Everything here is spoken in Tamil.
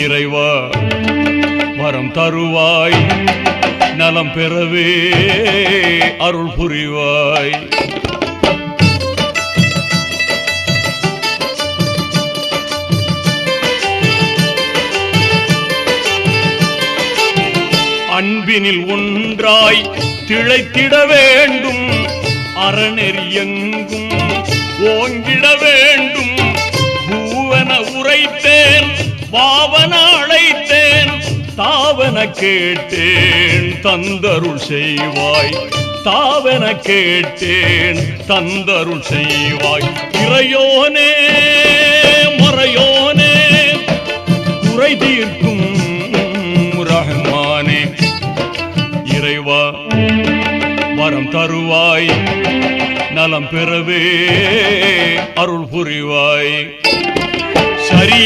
இறைவா வரம் தருவாய், நலம் பெறவே அருள் புரிவாய். அன்பினில் ஒன்றாய் திளைத்திட வேண்டும், அறநெறி எங்கும் ஓங்கிட வேண்டும். பூவன உரைத்தேன், பாவன அழைத்தேன், தாவன கேட்டேன் தந்தருள் செய்வாய். தாவன கேட்டேன் தந்தருள் செய்வாய். இறையோனே மறையோனே குறை தீர்க்கும் ரஹ்மானே, இறைவா வரம் தருவாய், நலம் பெறவே அருள் புரிவாய். சரிய